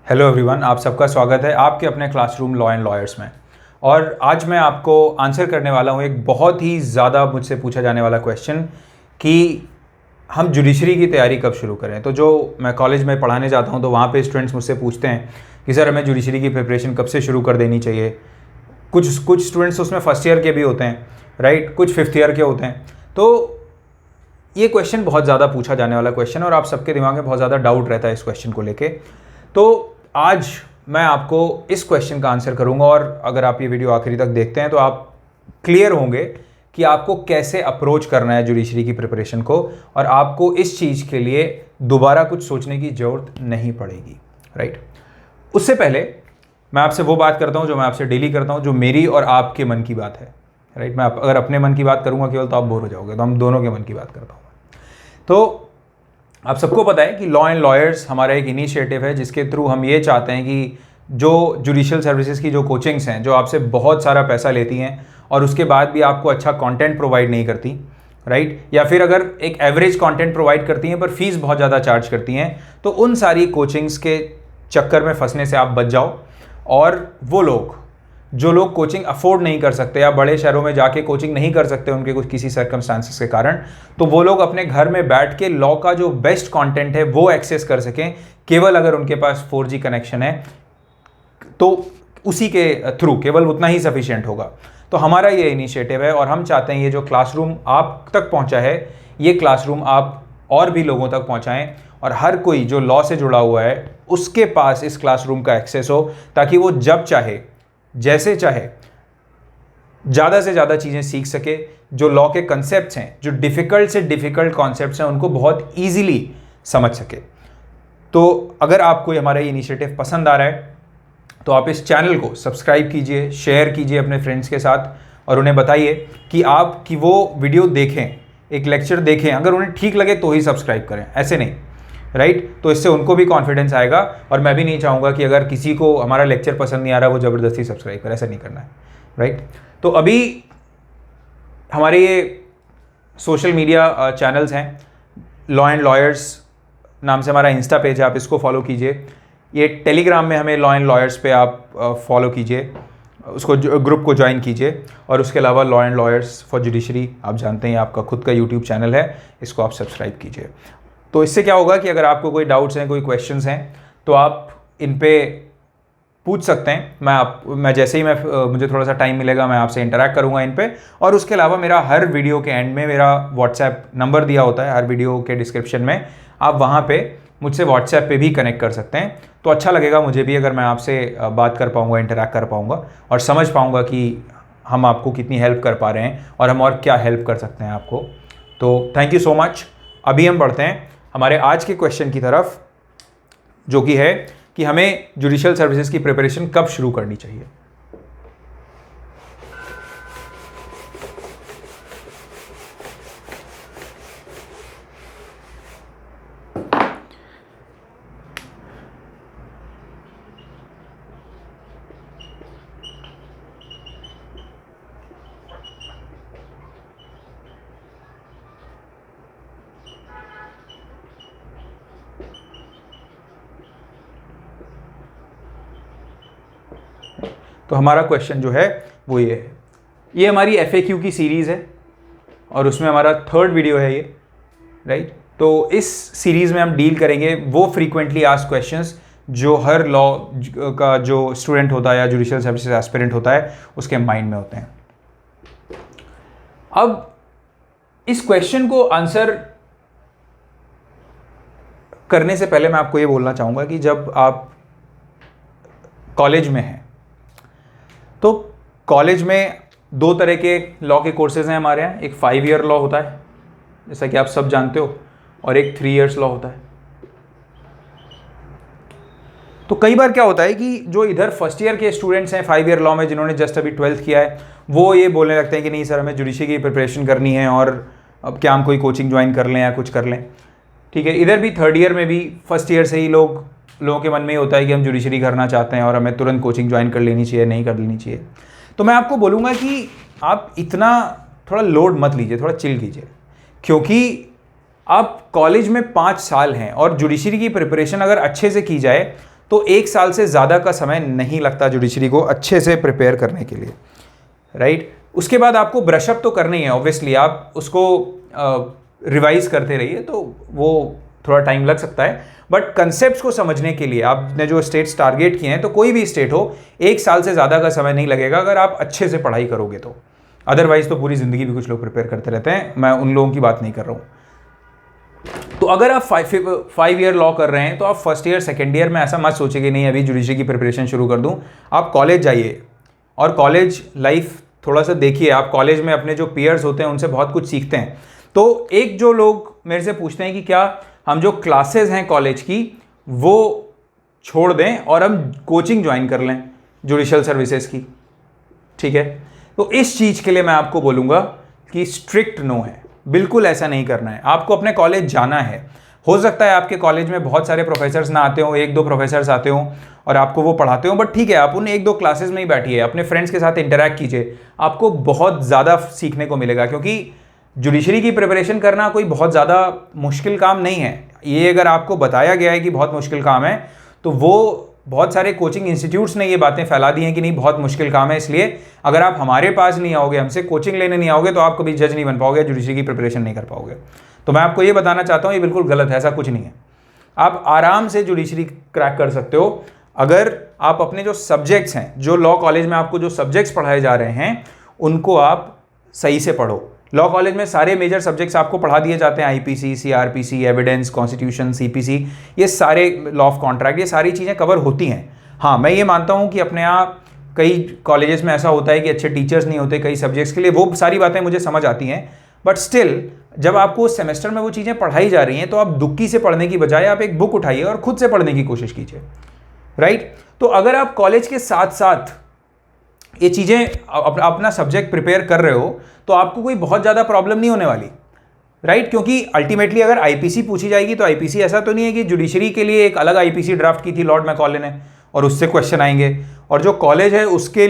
Hello everyone, आप सबका स्वागत है आपके अपने क्लासरूम लॉ एंड लॉयर्स में। और आज मैं आपको आंसर करने वाला हूँ एक बहुत ही ज़्यादा मुझसे पूछा जाने वाला क्वेश्चन कि हम जुडिशरी की तैयारी कब शुरू करें। तो जो मैं कॉलेज में पढ़ाने जाता हूँ तो वहाँ पे स्टूडेंट्स मुझसे पूछते हैं कि सर हमें जुडिशरी की प्रिपरेशन कब से शुरू कर देनी चाहिए। कुछ स्टूडेंट्स उसमें फर्स्ट ईयर के भी होते हैं, राइट, कुछ फिफ्थ ईयर के होते हैं। तो ये क्वेश्चन बहुत ज़्यादा पूछा जाने वाला क्वेश्चन और आप सबके दिमाग में बहुत ज़्यादा डाउट रहता है इस क्वेश्चन को लेके। तो आज मैं आपको इस क्वेश्चन का आंसर करूंगा और अगर आप ये वीडियो आखिरी तक देखते हैं तो आप क्लियर होंगे कि आपको कैसे अप्रोच करना है जुडिशरी की प्रिपरेशन को और आपको इस चीज़ के लिए दोबारा कुछ सोचने की ज़रूरत नहीं पड़ेगी, राइट। उससे पहले मैं आपसे वो बात करता हूँ जो मैं आपसे डेली करता हूँ, जो मेरी और आपके मन की बात है, राइट। मैं अगर अपने मन की बात करूँगा केवल तो आप बोर हो जाओगे, तो हम दोनों के मन की बात करता हूँ। तो आप सबको पता है कि लॉ एंड लॉयर्स हमारा एक इनिशिएटिव है जिसके थ्रू हम ये चाहते हैं कि जो जुडिशियल सर्विसेज की जो कोचिंग्स हैं, जो आपसे बहुत सारा पैसा लेती हैं और उसके बाद भी आपको अच्छा कंटेंट प्रोवाइड नहीं करती, राइट, या फिर अगर एक एवरेज कंटेंट प्रोवाइड करती हैं पर फीस बहुत ज़्यादा चार्ज करती हैं, तो उन सारी कोचिंग्स के चक्कर में फंसने से आप बच जाओ। और वो लोग जो लोग कोचिंग अफोर्ड नहीं कर सकते या बड़े शहरों में जाके कोचिंग नहीं कर सकते उनके कुछ किसी सर्कमस्टांसेस के कारण, तो वो लोग अपने घर में बैठ के लॉ का जो बेस्ट कंटेंट है वो एक्सेस कर सकें, केवल अगर उनके पास 4G कनेक्शन है तो उसी के थ्रू केवल उतना ही सफिशिएंट होगा। तो हमारा ये इनिशिएटिव है और हम चाहते हैं ये जो क्लासरूम आप तक पहुंचा है, ये क्लासरूम आप और भी लोगों तक पहुंचाएं और हर कोई जो लॉ से जुड़ा हुआ है उसके पास इस क्लासरूम का एक्सेस हो, ताकि वो जब चाहे जैसे चाहे ज़्यादा से ज़्यादा चीज़ें सीख सके। जो लॉ के कंसेप्ट्स हैं, जो डिफ़िकल्ट से डिफ़िकल्ट कॉन्सेप्ट्स हैं, उनको बहुत ईजिली समझ सके। तो अगर आपको हमारा ये इनिशिएटिव पसंद आ रहा है तो आप इस चैनल को सब्सक्राइब कीजिए, शेयर कीजिए अपने फ्रेंड्स के साथ और उन्हें बताइए कि वो वीडियो देखें, एक लेक्चर देखें। अगर उन्हें ठीक लगे तो ही सब्सक्राइब करें, ऐसे नहीं, राइट। तो इससे उनको भी कॉन्फिडेंस आएगा और मैं भी नहीं चाहूँगा कि अगर किसी को हमारा लेक्चर पसंद नहीं आ रहा वो ज़बरदस्ती सब्सक्राइब करे, ऐसा नहीं करना है, राइट। तो अभी हमारे ये सोशल मीडिया चैनल्स हैं, लॉ एंड लॉयर्स नाम से हमारा इंस्टा पेज है, आप इसको फॉलो कीजिए। ये टेलीग्राम में हमें लॉ एंड लॉयर्स पे आप फॉलो कीजिए, उसको ग्रुप को ज्वाइन कीजिए। और उसके अलावा law and lawyers for judiciary, आप जानते हैं आपका खुद का यूट्यूब चैनल है, इसको आप सब्सक्राइब कीजिए। तो इससे क्या होगा कि अगर आपको कोई डाउट्स हैं, कोई क्वेश्चंस हैं, तो आप इन पे पूछ सकते हैं। मैं जैसे ही मुझे थोड़ा सा टाइम मिलेगा मैं आपसे इंटरेक्ट करूंगा इन पे। और उसके अलावा मेरा हर वीडियो के एंड में मेरा व्हाट्सएप नंबर दिया होता है, हर वीडियो के डिस्क्रिप्शन में, आप वहाँ पे मुझसे व्हाट्सएप पे भी कनेक्ट कर सकते हैं। तो अच्छा लगेगा मुझे भी अगर मैं आपसे बात कर पाऊँगा, इंटरेक्ट कर पाऊँगा और समझ पाऊँगा कि हम आपको कितनी हेल्प कर पा रहे हैं और हम और क्या हेल्प कर सकते हैं आपको। तो थैंक यू सो मच। अभी हम बढ़ते हैं हमारे आज के क्वेश्चन की तरफ, जो कि है कि हमें जुडिशियल सर्विसेज की प्रिपरेशन कब शुरू करनी चाहिए। तो हमारा क्वेश्चन जो है वो ये है, ये हमारी FAQ की सीरीज़ है और उसमें हमारा 3rd वीडियो है ये, राइट। तो इस सीरीज़ में हम डील करेंगे वो फ्रीक्वेंटली आस्क्ड क्वेश्चंस जो हर लॉ का जो स्टूडेंट होता है या जुडिशियल सर्विसेज एस्पिरेंट होता है उसके माइंड में होते हैं। अब इस क्वेश्चन को आंसर करने से पहले मैं आपको ये बोलना चाहूँगा कि जब आप कॉलेज में हैं तो कॉलेज में 2 तरह के लॉ के कोर्सेज हैं हमारे यहाँ। एक 5 ईयर लॉ होता है, जैसा कि आप सब जानते हो, और एक 3 इयर्स लॉ होता है। तो कई बार क्या होता है कि जो इधर फर्स्ट ईयर के स्टूडेंट्स हैं 5 ईयर लॉ में, जिन्होंने जस्ट अभी 12th किया है, वो ये बोलने लगते हैं कि नहीं सर हमें जुडिशरी की प्रिपरेशन करनी है और अब क्या हम कोई कोचिंग ज्वाइन कर लें या कुछ कर लें, ठीक है। इधर भी 3rd ईयर में भी फर्स्ट ईयर से ही लोगों के मन में ये होता है कि हम जुडिशरी करना चाहते हैं और हमें तुरंत कोचिंग ज्वाइन कर लेनी चाहिए, नहीं कर लेनी चाहिए। तो मैं आपको बोलूँगा कि आप इतना थोड़ा लोड मत लीजिए, थोड़ा चिल कीजिए, क्योंकि आप कॉलेज में 5 साल हैं और जुडिशरी की प्रिपरेशन अगर अच्छे से की जाए तो 1 साल से ज़्यादा का समय नहीं लगता जुडिशरी को अच्छे से प्रिपेयर करने के लिए, राइट। उसके बाद आपको ब्रशअप तो करना ही है, ऑब्वियसली आप उसको रिवाइज करते रहिए, तो वो थोड़ा टाइम लग सकता है, बट कंसेप्ट्स को समझने के लिए आपने जो स्टेट्स टारगेट किए हैं, तो कोई भी स्टेट हो 1 साल से ज़्यादा का समय नहीं लगेगा अगर आप अच्छे से पढ़ाई करोगे तो। अदरवाइज तो पूरी ज़िंदगी भी कुछ लोग प्रिपेयर करते रहते हैं, मैं उन लोगों की बात नहीं कर रहा हूँ। तो अगर आप 5 ईयर लॉ कर रहे हैं तो आप फर्स्ट ईयर सेकेंड ईयर में ऐसा मत सोचिए कि नहीं अभी जुडिशरी की प्रिपरेशन शुरू कर दूँ। आप कॉलेज जाइए और कॉलेज लाइफ थोड़ा सा देखिए। आप कॉलेज में अपने जो पीयर्स होते हैं उनसे बहुत कुछ सीखते हैं। तो एक जो लोग मेरे से पूछते हैं कि क्या हम जो क्लासेस हैं कॉलेज की वो छोड़ दें और हम कोचिंग ज्वाइन कर लें जुडिशियल सर्विसेज की, ठीक है, तो इस चीज़ के लिए मैं आपको बोलूँगा कि स्ट्रिक्ट नो है, बिल्कुल ऐसा नहीं करना है। आपको अपने कॉलेज जाना है। हो सकता है आपके कॉलेज में बहुत सारे प्रोफेसर्स ना आते हो, 1-2 प्रोफेसर्स आते हो और आपको वो पढ़ाते हो, बट ठीक है, आप उन 1-2 क्लासेस में ही बैठिए, अपने फ्रेंड्स के साथ इंटरैक्ट कीजिए, आपको बहुत ज़्यादा सीखने को मिलेगा। क्योंकि जुडिशरी की प्रिपरेशन करना कोई बहुत ज़्यादा मुश्किल काम नहीं है। ये अगर आपको बताया गया है कि बहुत मुश्किल काम है, तो वो बहुत सारे कोचिंग इंस्टीट्यूट्स ने ये बातें फैला दी हैं कि नहीं बहुत मुश्किल काम है, इसलिए अगर आप हमारे पास नहीं आओगे, हमसे कोचिंग लेने नहीं आओगे, तो आप कभी जज नहीं बन पाओगे, जुडिशरी की प्रिपरेशन नहीं कर पाओगे। तो मैं आपको ये बताना चाहता हूँ, ये बिल्कुल गलत है, ऐसा कुछ नहीं है। आप आराम से जुडिशरी क्रैक कर सकते हो अगर आप अपने जो सब्जेक्ट्स हैं, जो लॉ कॉलेज में आपको जो सब्जेक्ट्स पढ़ाए जा रहे हैं उनको आप सही से पढ़ो। लॉ कॉलेज में सारे मेजर सब्जेक्ट्स आपको पढ़ा दिए जाते हैं, IPC, CrPC, evidence, constitution, CPC, ये सारे लॉ ऑफ कॉन्ट्रैक्ट, ये सारी चीज़ें कवर होती हैं। हाँ, मैं ये मानता हूँ कि अपने यहाँ कई कॉलेजेस में ऐसा होता है कि अच्छे टीचर्स नहीं होते कई सब्जेक्ट्स के लिए, वो सारी बातें मुझे समझ आती हैं, बट स्टिल जब आपको सेमेस्टर में वो चीज़ें पढ़ाई जा रही हैं तो आप दुक्की से पढ़ने की बजाय आप एक बुक उठाइए और खुद से पढ़ने की कोशिश कीजिए, राइट। तो अगर आप कॉलेज के साथ साथ ये चीज़ें अपना सब्जेक्ट प्रिपेयर कर रहे हो तो आपको कोई बहुत ज़्यादा प्रॉब्लम नहीं होने वाली, राइट। क्योंकि अल्टीमेटली अगर आईपीसी पूछी जाएगी तो आईपीसी ऐसा तो नहीं है कि जुडिशरी के लिए एक अलग आईपीसी ड्राफ्ट की थी लॉर्ड मैकॉले ने और उससे क्वेश्चन आएंगे, और जो कॉलेज है उसके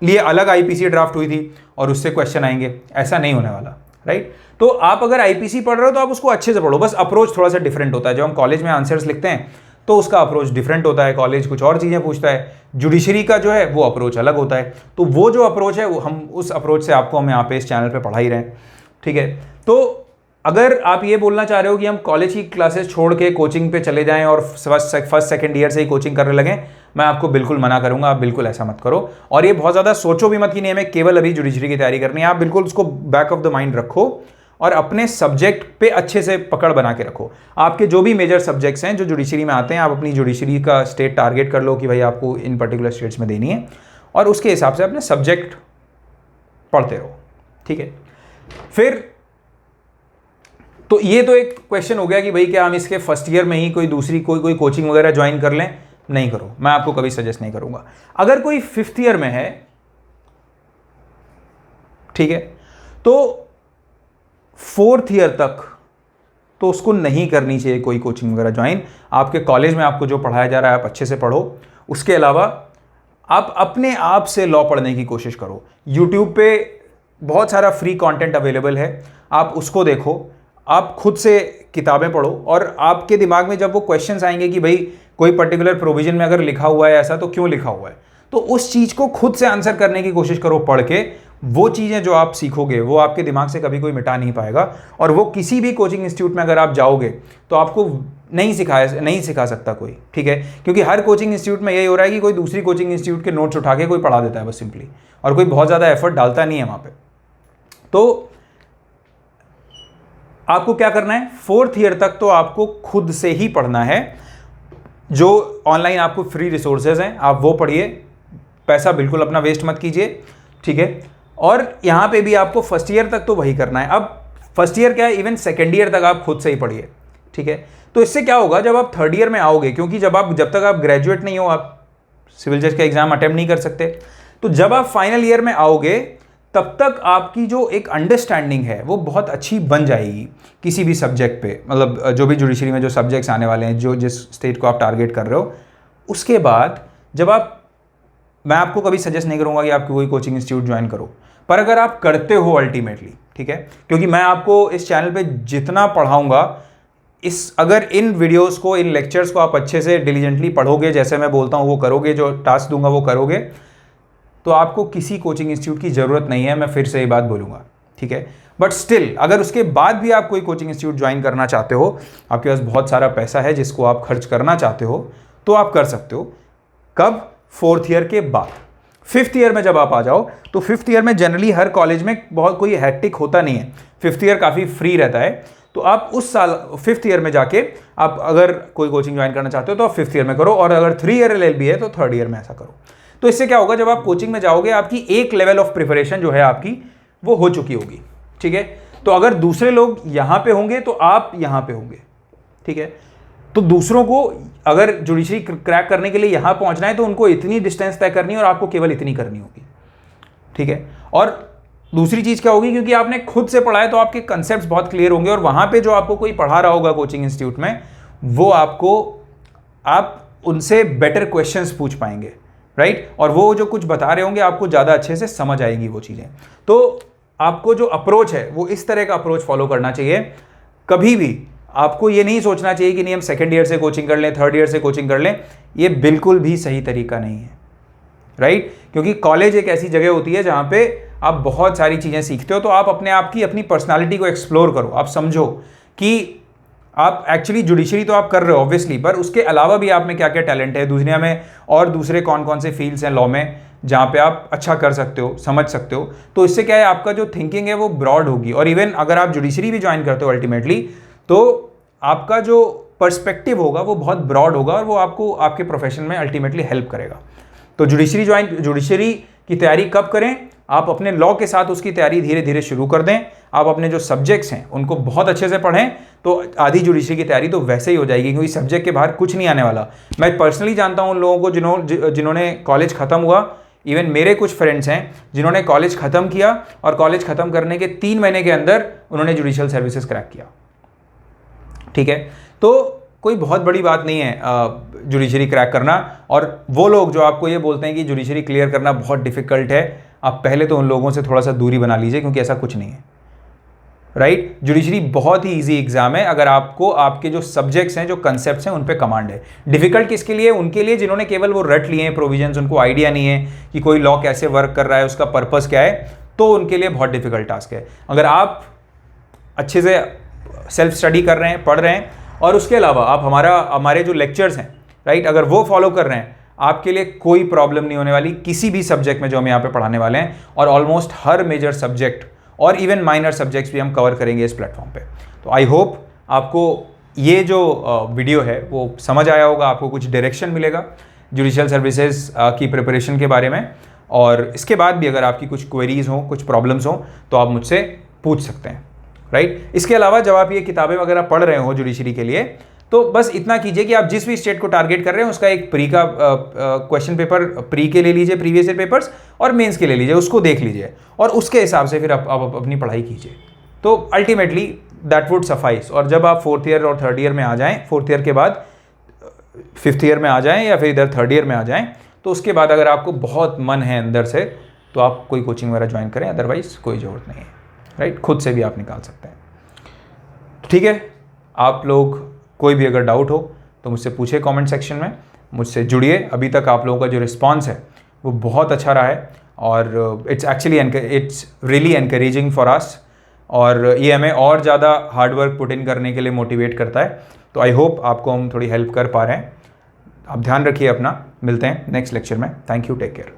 लिए अलग आईपीसी ड्राफ्ट हुई थी और उससे क्वेश्चन आएंगे, ऐसा नहीं होने वाला, राइट। तो आप अगर आईपीसी पढ़ रहे हो तो आप उसको अच्छे से पढ़ो, बस अप्रोच थोड़ा सा डिफरेंट होता है। जब हम कॉलेज में आंसर्स लिखते हैं तो उसका अप्रोच डिफरेंट होता है, कॉलेज कुछ और चीज़ें पूछता है, जुडिशरी का जो है वो अप्रोच अलग होता है। तो वो जो अप्रोच है वो हम उस अप्रोच से आपको हम यहाँ पे इस चैनल पे पढ़ा ही रहे हैं, ठीक है। तो अगर आप ये बोलना चाह रहे हो कि हम कॉलेज की क्लासेस छोड़ के कोचिंग पे चले जाएं और फर्स्ट सेकंड ईयर से ही कोचिंग करने लगें, मैं आपको बिल्कुल मना करूंगा, आप बिल्कुल ऐसा मत करो। और ये बहुत ज़्यादा सोचो भी मत कि नहीं हमें केवल अभी जुडिशरी की तैयारी करनी है। आप बिल्कुल उसको बैक ऑफ द माइंड रखो और अपने सब्जेक्ट पे अच्छे से पकड़ बना के रखो। आपके जो भी मेजर सब्जेक्ट्स हैं जो जुडिशरी में आते हैं, आप अपनी जुडिशरी का स्टेट टारगेट कर लो कि भाई आपको इन पर्टिकुलर स्टेट्स में देनी है, और उसके हिसाब से अपने सब्जेक्ट पढ़ते रहो, ठीक है। फिर तो ये तो एक क्वेश्चन हो गया कि भाई क्या हम इसके फर्स्ट ईयर में ही कोई दूसरी कोई कोचिंग वगैरह ज्वाइन कर लें। नहीं करो, मैं आपको कभी सजेस्ट नहीं करूंगा। अगर कोई 5th ईयर में है, ठीक है, तो 4th ईयर तक तो उसको नहीं करनी चाहिए कोई कोचिंग वगैरह ज्वाइन। आपके कॉलेज में आपको जो पढ़ाया जा रहा है आप अच्छे से पढ़ो। उसके अलावा आप अपने आप से लॉ पढ़ने की कोशिश करो। यूट्यूब पे बहुत सारा फ्री कंटेंट अवेलेबल है, आप उसको देखो, आप खुद से किताबें पढ़ो, और आपके दिमाग में जब वो क्वेश्चंस आएंगे कि भाई कोई पर्टिकुलर प्रोविजन में अगर लिखा हुआ है ऐसा तो क्यों लिखा हुआ है, तो उस चीज़ को खुद से आंसर करने की कोशिश करो पढ़ के। वो चीज़ें जो आप सीखोगे वो आपके दिमाग से कभी कोई मिटा नहीं पाएगा, और वो किसी भी कोचिंग इंस्टीट्यूट में अगर आप जाओगे तो आपको नहीं सिखा सकता कोई, ठीक है। क्योंकि हर कोचिंग इंस्टीट्यूट में यही हो रहा है कि कोई दूसरी कोचिंग इंस्टीट्यूट के नोट्स उठा के कोई पढ़ा देता है बस सिंपली, और कोई बहुत ज़्यादा एफर्ट डालता नहीं है वहाँ पर। तो आपको क्या करना है, 4th ईयर तक तो आपको खुद से ही पढ़ना है। जो ऑनलाइन आपको फ्री रिसोर्सेज हैं आप वो पढ़िए, पैसा बिल्कुल अपना वेस्ट मत कीजिए, ठीक है। और यहाँ पे भी आपको फर्स्ट ईयर तक तो वही करना है। अब फर्स्ट ईयर क्या है, इवन सेकेंड ईयर तक आप खुद से ही पढ़िए, ठीक है। तो इससे क्या होगा, जब आप 3rd ईयर में आओगे, क्योंकि जब तक आप ग्रेजुएट नहीं हो आप सिविल जज का एग्जाम अटेम्प्ट नहीं कर सकते, तो जब आप फाइनल ईयर में आओगे तब तक आपकी जो एक अंडरस्टैंडिंग है वो बहुत अच्छी बन जाएगी किसी भी सब्जेक्ट पे, मतलब जो भी जुडिशरी में जो सब्जेक्ट्स आने वाले हैं, जो जिस स्टेट को आप टारगेट कर रहे हो। उसके बाद जब मैं आपको कभी सजेस्ट नहीं करूंगा कि आप कोई कोचिंग इंस्टीट्यूट ज्वाइन करो, पर अगर आप करते हो अल्टीमेटली, ठीक है, क्योंकि मैं आपको इस चैनल पे जितना पढ़ाऊंगा अगर इन वीडियोस को, इन लेक्चर्स को आप अच्छे से डिलीजेंटली पढ़ोगे, जैसे मैं बोलता हूँ वो करोगे, जो टास्क दूंगा वो करोगे, तो आपको किसी कोचिंग इंस्टीट्यूट की ज़रूरत नहीं है, मैं फिर से ये बात बोलूँगा, ठीक है। बट स्टिल अगर उसके बाद भी आप कोई कोचिंग इंस्टीट्यूट ज्वाइन करना चाहते हो, आपके पास बहुत सारा पैसा है जिसको आप खर्च करना चाहते हो, तो आप कर सकते हो। कब? 4th ईयर के बाद। 5th ईयर में जब आप आ जाओ, तो 5th ईयर में जनरली हर कॉलेज में बहुत कोई हैक्टिक होता नहीं है, 5th ईयर काफ़ी फ्री रहता है। तो आप उस साल 5th ईयर में जाके आप अगर कोई कोचिंग ज्वाइन करना चाहते हो तो आप 5th ईयर में करो, और अगर 3 ईयर LLB है तो 3rd ईयर में ऐसा करो। तो इससे क्या होगा, जब आप कोचिंग में जाओगे आपकी एक लेवल ऑफ प्रिपरेशन जो है आपकी वो हो चुकी होगी, ठीक है। तो अगर दूसरे लोग यहाँ पे होंगे तो आप यहाँ पे होंगे, ठीक है। तो दूसरों को अगर जुडिशरी क्रैक करने के लिए यहाँ पहुँचना है तो उनको इतनी डिस्टेंस तय करनी है और आपको केवल इतनी करनी होगी, ठीक है। और दूसरी चीज़ क्या होगी, क्योंकि आपने खुद से पढ़ा है तो आपके कंसेप्ट्स बहुत क्लियर होंगे, और वहाँ पे जो आपको कोई पढ़ा रहा होगा कोचिंग इंस्टीट्यूट में, वो आप उनसे बेटर क्वेश्चंस पूछ पाएंगे, राइट। और वो जो कुछ बता रहे होंगे आपको ज़्यादा अच्छे से समझ आएंगी वो चीज़ें। तो आपको जो अप्रोच है वो इस तरह का अप्रोच फॉलो करना चाहिए। कभी भी आपको ये नहीं सोचना चाहिए कि नहीं हम 2nd ईयर से कोचिंग कर लें, 3rd ईयर से कोचिंग कर लें, ये बिल्कुल भी सही तरीका नहीं है, राइट। क्योंकि कॉलेज एक ऐसी जगह होती है जहाँ पे आप बहुत सारी चीज़ें सीखते हो, तो आप अपनी पर्सनालिटी को एक्सप्लोर करो, आप समझो कि आप एक्चुअली जुडिशरी तो आप कर रहे हो ऑब्वियसली, पर उसके अलावा भी आप में क्या क्या टैलेंट है दुनिया में, और दूसरे कौन कौन से फील्ड्स हैं लॉ में जहाँ पे आप अच्छा कर सकते हो, समझ सकते हो। तो इससे क्या है, आपका जो थिंकिंग है वो ब्रॉड होगी, और इवन अगर आप जुडिशरी भी ज्वाइन करते हो अल्टीमेटली, तो आपका जो पर्सपेक्टिव होगा वो बहुत ब्रॉड होगा, और वो आपको आपके प्रोफेशन में अल्टीमेटली हेल्प करेगा। तो जुडिशरी की तैयारी कब करें? आप अपने लॉ के साथ उसकी तैयारी धीरे धीरे शुरू कर दें। आप अपने जो सब्जेक्ट्स हैं उनको बहुत अच्छे से पढ़ें, तो आधी जुडिशरी की तैयारी तो वैसे ही हो जाएगी, क्योंकि सब्जेक्ट के बाहर कुछ नहीं आने वाला। मैं पर्सनली जानता हूं उन लोगों को जिन्होंने कॉलेज ख़त्म हुआ, इवन मेरे कुछ फ्रेंड्स हैं जिन्होंने कॉलेज ख़त्म किया, और कॉलेज ख़त्म करने के 3 महीने के अंदर उन्होंने जुडिशियल सर्विसेज क्रैक किया, ठीक है। तो कोई बहुत बड़ी बात नहीं है जुडिशरी क्रैक करना। और वो लोग जो आपको ये बोलते हैं कि जुडिशरी क्लियर करना बहुत डिफिकल्ट है, आप पहले तो उन लोगों से थोड़ा सा दूरी बना लीजिए, क्योंकि ऐसा कुछ नहीं है, राइट। जुडिशरी बहुत ही इजी एग्जाम है अगर आपको आपके जो सब्जेक्ट्स हैं, जो कंसेप्ट्स हैं, उन पे कमांड है। डिफिकल्ट किसके लिए? उनके लिए जिन्होंने केवल वो रट लिए हैं प्रोविजंस, उनको आइडिया नहीं है कि कोई लॉ कैसे वर्क कर रहा है, उसका पर्पस क्या है, तो उनके लिए बहुत डिफिकल्ट टास्क है। अगर आप अच्छे से सेल्फ स्टडी कर रहे हैं, पढ़ रहे हैं, और उसके अलावा आप हमारे जो लेक्चर्स हैं, राइट, अगर वो फॉलो कर रहे हैं, आपके लिए कोई प्रॉब्लम नहीं होने वाली किसी भी सब्जेक्ट में जो हम यहाँ पे पढ़ाने वाले हैं। और ऑलमोस्ट हर मेजर सब्जेक्ट और इवन माइनर सब्जेक्ट्स भी हम कवर करेंगे इस प्लेटफॉर्म पे। तो आई होप आपको ये जो वीडियो है वो समझ आया होगा, आपको कुछ डायरेक्शन मिलेगा जुडिशियल सर्विसेज की प्रिपरेशन के बारे में। और इसके बाद भी अगर आपकी कुछ क्वेरीज हो, कुछ प्रॉब्लम्स हो, तो आप मुझसे पूछ सकते हैं, राइट। इसके अलावा जब आप ये किताबें वगैरह पढ़ रहे हो जुडिशरी के लिए, तो बस इतना कीजिए कि आप जिस भी स्टेट को टारगेट कर रहे हैं उसका एक प्री का क्वेश्चन पेपर प्री के ले लीजिए, प्रीवियस ईयर पेपर्स, और मेंस के ले लीजिए, उसको देख लीजिए, और उसके हिसाब से फिर आप अपनी पढ़ाई कीजिए। तो अल्टीमेटली दैट वुड सफाइस। और जब आप 4th ईयर और 3rd ईयर में आ जाएं, 4th ईयर के बाद 5th ईयर में आ जाएं, या फिर इधर 3rd ईयर में आ जाएं, तो उसके बाद अगर आपको बहुत मन है अंदर से, तो आप कोई कोचिंग वगैरह ज्वाइन करें, अदरवाइज कोई ज़रूरत नहीं है, राइट। खुद से भी आप निकाल सकते हैं, ठीक है। आप लोग कोई भी अगर डाउट हो तो मुझसे पूछिए कमेंट सेक्शन में, मुझसे जुड़िए। अभी तक आप लोगों का जो रिस्पांस है वो बहुत अच्छा रहा है, और it's really encouraging for us, और ये हमें और ज़्यादा हार्डवर्क पुट इन करने के लिए मोटिवेट करता है। तो आई होप आपको हम थोड़ी हेल्प कर पा रहे हैं। आप ध्यान रखिए अपना, मिलते हैं नेक्स्ट लेक्चर में। Thank you, take care.